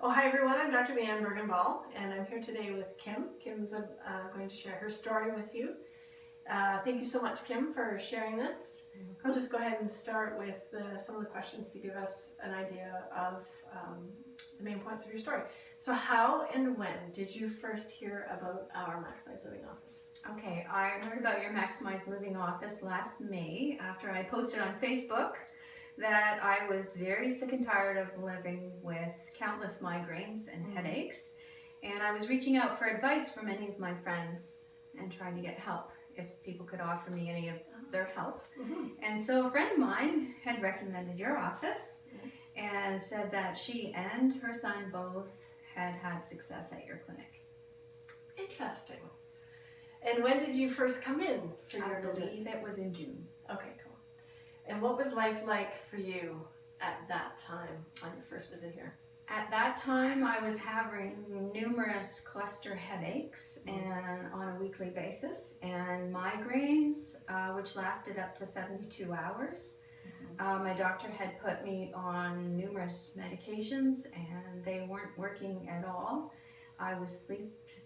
Oh, hi everyone, I'm Dr. Leanne Bergenball, and I'm here today with Kim. Kim's going to share her story with you. Thank you so much, Kim, for sharing this. I'll just go ahead and start with some of the questions to give us an idea of the main points of your story. So how and when did you first hear about our Maximize Living office? Okay, I heard about your Maximize Living office last May after I posted on Facebook that I was very sick and tired of living with countless migraines and headaches, and I was reaching out for advice from many of my friends and trying to get help if people could offer me any of their help. And so a friend of mine had recommended your office and said that she and her son both had success at your clinic. Interesting. And when did you first come in for your visit? I believe it was in June. Okay, cool. And what was life like for you at that time on your first visit here? At that time, I was having numerous cluster headaches and on a weekly basis, and migraines, which lasted up to 72 hours. My doctor had put me on numerous medications, and they weren't working at all. I was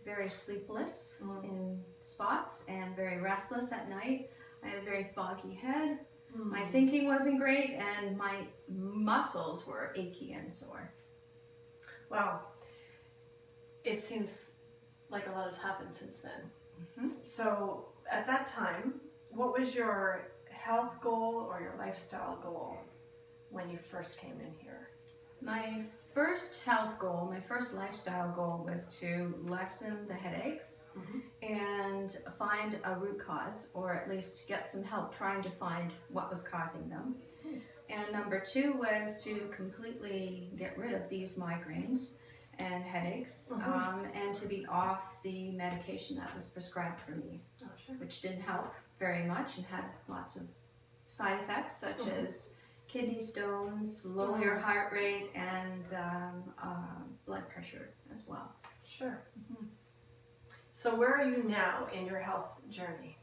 very sleepless in spots and very restless at night. I had a very foggy head. My thinking wasn't great, and my muscles were achy and sore. Wow. It seems like a lot has happened since then. So at that time, what was your health goal or your lifestyle goal when you first came in here? My first health goal, my first lifestyle goal was to lessen the headaches and find a root cause, or at least get some help trying to find what was causing them. And number two was to completely get rid of these migraines and headaches, and to be off the medication that was prescribed for me, which didn't help very much and had lots of side effects such as kidney stones, low your heart rate, and blood pressure as well. Sure. So where are you now in your health journey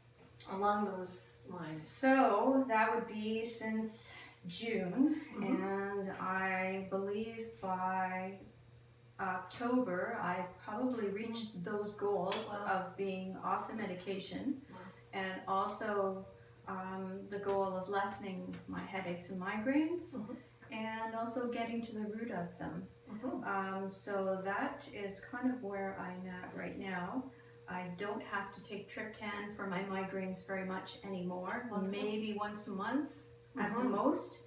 along those lines? So that would be since June, and I believe by October I probably reached those goals of being off the medication and also the goal of lessening my headaches and migraines and also getting to the root of them. So that is kind of where I'm at right now. I don't have to take triptan for my migraines very much anymore, maybe once a month at the most.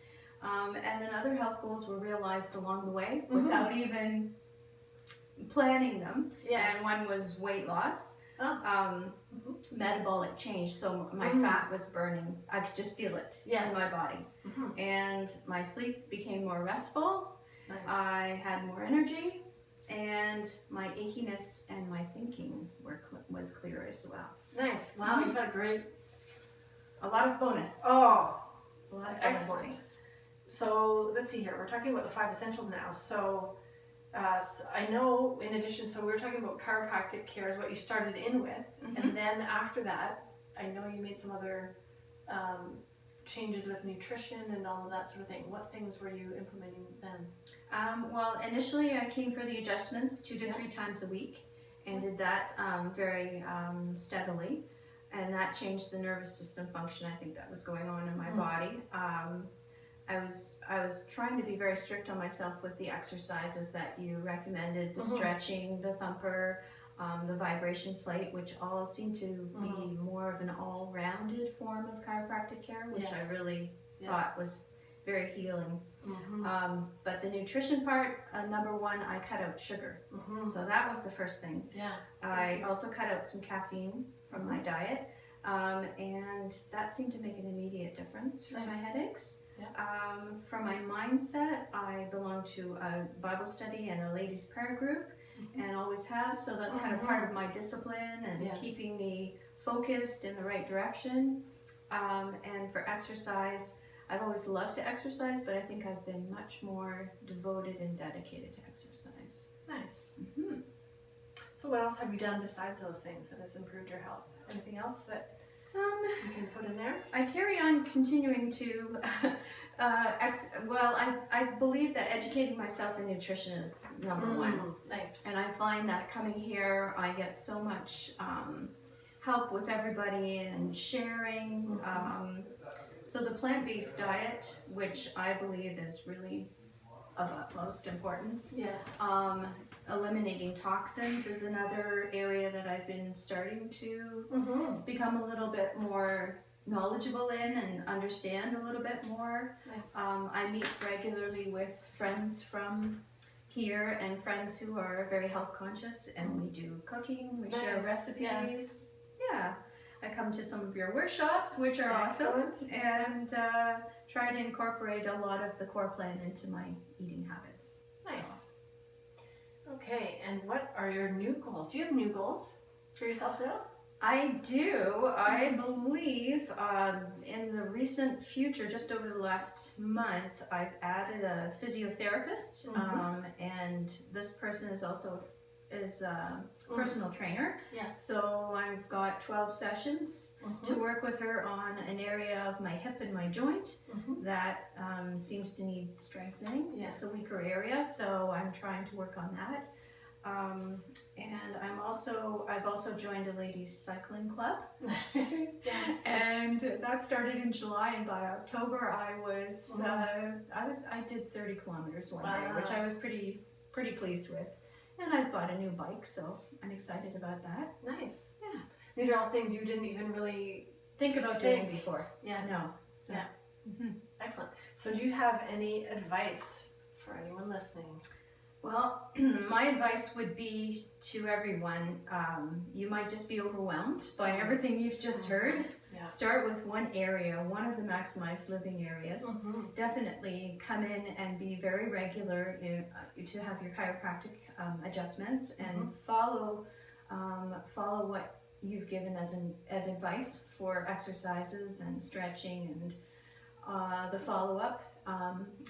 And then other health goals were realized along the way without even planning them. And one was weight loss, metabolic change, so my fat was burning. I could just feel it in my body. And my sleep became more restful. I had more energy, and my achiness and my thinking was clear as well. Nice. Wow, you've had a lot of bonus. Oh, a lot of excellent. So let's see here. We're talking about the 5 essentials now. So I know, in addition, so we were talking about chiropractic care is what you started in with, and then after that, I know you made some other changes with nutrition and all of that sort of thing. What things were you implementing then? Well, initially I came for the adjustments 2 to 3 times a week and did that very steadily, and that changed the nervous system function. I think that was going on in my body. I was trying to be very strict on myself with the exercises that you recommended, the stretching, the thumper, the vibration plate, which all seem to be more of an all-rounded form of chiropractic care, which I really thought was very healing. But the nutrition part, number one, I cut out sugar. So that was the first thing. I also cut out some caffeine from my diet, and that seemed to make an immediate difference for my headaches. For my mindset, I belong to a Bible study and a ladies' prayer group, and always have, so that's kind of part of my discipline and keeping me focused in the right direction. And for exercise, I've always loved to exercise, but I think I've been much more devoted and dedicated to exercise. Nice. So what else have you done besides those things that has improved your health? Anything else that you can put in there? I carry on continuing to, I believe that educating myself in nutrition is number one. Nice. And I find that coming here, I get so much help with everybody and sharing. So the plant-based diet, which I believe is really of utmost importance. Yes. Eliminating toxins is another area that I've been starting to become a little bit more knowledgeable in and understand a little bit more. Nice. I meet regularly with friends from here and friends who are very health conscious, and we do cooking, we share Nice. recipes. Yeah. I come to some of your workshops, which are awesome, and try to incorporate a lot of the core plan into my eating habits. Nice. Okay, and what are your new goals? Do you have new goals for yourself now? I do. I believe in the recent future, just over the last month, I've added a physiotherapist, and this person is also a personal trainer. Yes. So I've got 12 sessions to work with her on an area of my hip and my joint that seems to need strengthening. Yes. It's a weaker area, so I'm trying to work on that. And I've also joined a ladies cycling club. Yes. And that started in July, and by October I did 30 kilometers one day, which I was pretty pleased with. And I've bought a new bike, so I'm excited about that. Nice. Yeah. These are all things you didn't even really think about doing before. Yes. No. Yeah. Excellent. So do you have any advice for anyone listening? Well, my advice would be to everyone, you might just be overwhelmed by everything you've just heard. Yeah. Start with one area, one of the maximized living areas. Definitely come in and be very regular to have your chiropractic adjustments and follow what you've given as advice for exercises and stretching and the follow-up.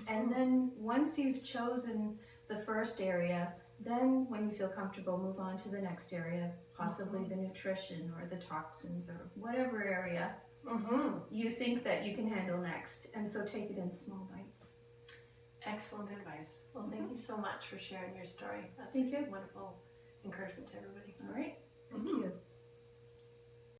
And then once you've chosen the first area, then when you feel comfortable, move on to the next area, possibly the nutrition or the toxins or whatever area you think that you can handle next. And so take it in small bites. Excellent advice. Well, thank you so much for sharing your story. That's Thank you. Wonderful encouragement to everybody. All right. Thank you.